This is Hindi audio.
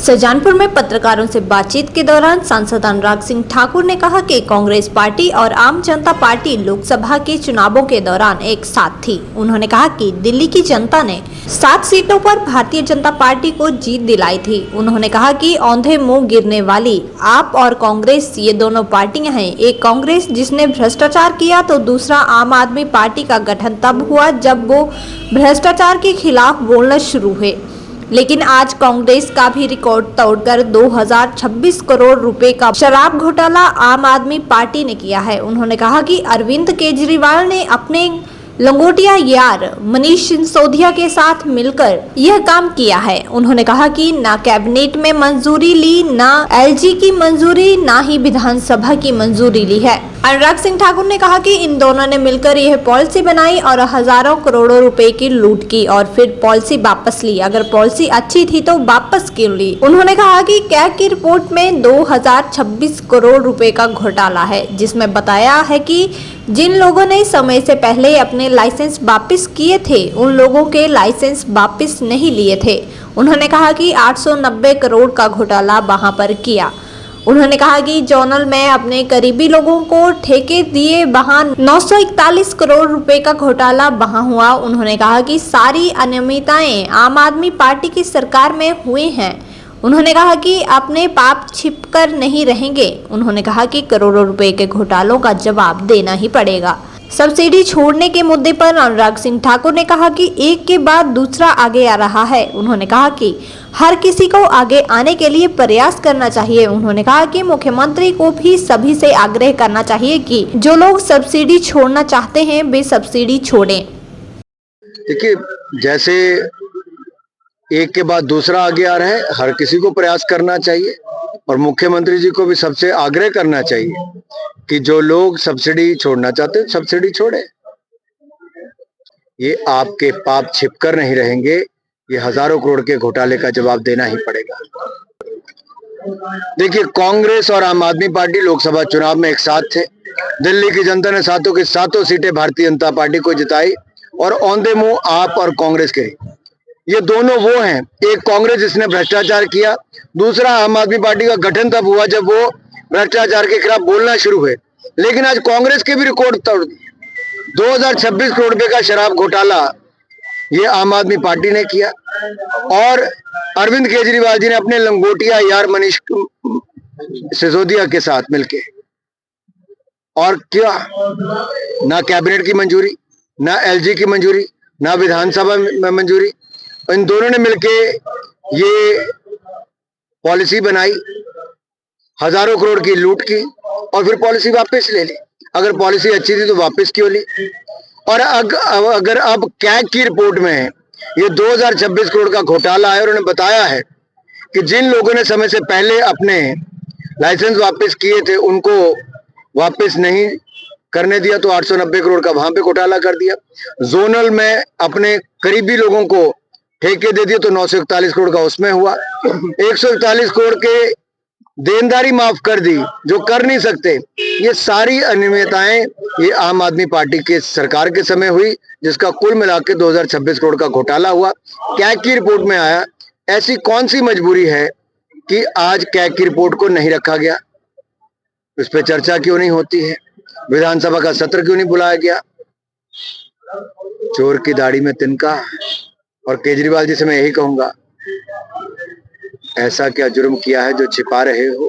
शाहजहानपुर में पत्रकारों से बातचीत के दौरान सांसद अनुराग सिंह ठाकुर ने कहा कि कांग्रेस पार्टी और आम जनता पार्टी लोकसभा के चुनावों के दौरान एक साथ थी। उन्होंने कहा कि दिल्ली की जनता ने 7 सीटों पर भारतीय जनता पार्टी को जीत दिलाई थी। उन्होंने कहा कि औंधे मुंह गिरने वाली आप और कांग्रेस, ये दोनों पार्टियां हैं। एक कांग्रेस जिसने भ्रष्टाचार किया तो दूसरा आम आदमी पार्टी का गठन तब हुआ जब वो भ्रष्टाचार के खिलाफ बोलना शुरू हुए। लेकिन आज कांग्रेस का भी रिकॉर्ड तोड़कर 2026 करोड़ रुपए का शराब घोटाला आम आदमी पार्टी ने किया है। उन्होंने कहा कि अरविंद केजरीवाल ने अपने लंगोटिया यार मनीष सिसोदिया के साथ मिलकर यह काम किया है। उन्होंने कहा कि ना कैबिनेट में मंजूरी ली, ना एलजी की मंजूरी, ना ही विधानसभा की मंजूरी ली है। अनुराग सिंह ठाकुर ने कहा कि इन दोनों ने मिलकर यह पॉलिसी बनाई और हजारों करोड़ों रुपए की लूट की और फिर पॉलिसी वापस ली। अगर पॉलिसी अच्छी थी तो वापस क्यों ली? उन्होंने कहा कि कैग की रिपोर्ट में 2026 करोड़ रुपए का घोटाला है, जिसमें बताया है कि जिन लोगों ने समय से पहले अपने लाइसेंस वापस किए थे उन लोगों के लाइसेंस वापस नहीं लिए थे। उन्होंने कहा कि 890 करोड़ का घोटाला वहां पर किया। उन्होंने कहा कि जोनल में अपने करीबी लोगों को ठेके दिए, वहां 941 करोड़ रुपए का घोटाला वहां हुआ। उन्होंने कहा कि सारी अनियमितताएं आम आदमी पार्टी की सरकार में हुई हैं। उन्होंने कहा कि अपने पाप छिपकर नहीं रहेंगे। उन्होंने कहा कि करोड़ों रुपए के घोटालों का जवाब देना ही पड़ेगा। सब्सिडी छोड़ने के मुद्दे पर अनुराग सिंह ठाकुर ने कहा कि एक के बाद दूसरा आगे आ रहा है। उन्होंने कहा कि हर किसी को आगे आने के लिए प्रयास करना चाहिए। उन्होंने कहा कि मुख्यमंत्री को भी सभी से आग्रह करना चाहिए कि जो लोग सब्सिडी छोड़ना चाहते हैं वे सब्सिडी छोड़ें। देखिए, जैसे एक के बाद दूसरा आगे आ रहा है, हर किसी को प्रयास करना चाहिए और मुख्यमंत्री जी को भी सबसे आग्रह करना चाहिए कि जो लोग सब्सिडी छोड़ना चाहते हैं सब्सिडी छोड़े। ये आपके पाप छिपकर नहीं रहेंगे, ये हजारों करोड़ के घोटाले का जवाब देना ही पड़ेगा। देखिए, कांग्रेस और आम आदमी पार्टी लोकसभा चुनाव में एक साथ थे। दिल्ली की जनता ने सातों की सातों सीटें भारतीय जनता पार्टी को जिताई और औंधे मुंह आप और कांग्रेस के। ये दोनों वो हैं, एक कांग्रेस जिसने भ्रष्टाचार किया, दूसरा आम आदमी पार्टी का गठन तब हुआ जब वो भ्रष्टाचार के खिलाफ बोलना शुरू हुए। लेकिन आज कांग्रेस के भी रिकॉर्ड तोड़ दिए। 2026 करोड़ रुपए का शराब घोटाला ये आम आदमी पार्टी ने किया और अरविंद केजरीवाल जी ने अपने लंगोटिया यार मनीष सिसोदिया के साथ मिलके, और क्या ना कैबिनेट की मंजूरी, ना एलजी की मंजूरी, ना विधानसभा में मंजूरी, इन दोनों ने मिलके ये पॉलिसी बनाई, हजारों करोड़ की लूट की और फिर पॉलिसी वापस ले ली। अगर पॉलिसी अच्छी थी तो वापस क्यों ली? और अगर अब कैग की रिपोर्ट में ये 2026 करोड़ का घोटाला है और उन्होंने बताया है कि जिन लोगों ने समय से पहले अपने लाइसेंस वापस किए थे उनको वापस नहीं करने दिया तो 890 करोड़ का वहां पे घोटाला कर दिया। जोनल में अपने करीबी लोगों को ठेके दे दिए तो 941 करोड़ का उसमें हुआ। 141 करोड़ के देनदारी माफ कर दी जो कर नहीं सकते। ये सारी अनियमितताएं ये आम आदमी पार्टी के सरकार के समय हुई, जिसका कुल मिलाकर 2026 करोड़ का घोटाला हुआ। कैग की रिपोर्ट में आया। ऐसी कौन सी मजबूरी है कि आज कैग की रिपोर्ट को नहीं रखा गया? इस पे चर्चा क्यों नहीं होती है? विधानसभा का सत्र क्यों नहीं बुलाया गया? चोर की दाढ़ी में तिनका। और केजरीवाल जी से मैं यही कहूंगा, ऐसा क्या जुर्म किया है जो छिपा रहे हो?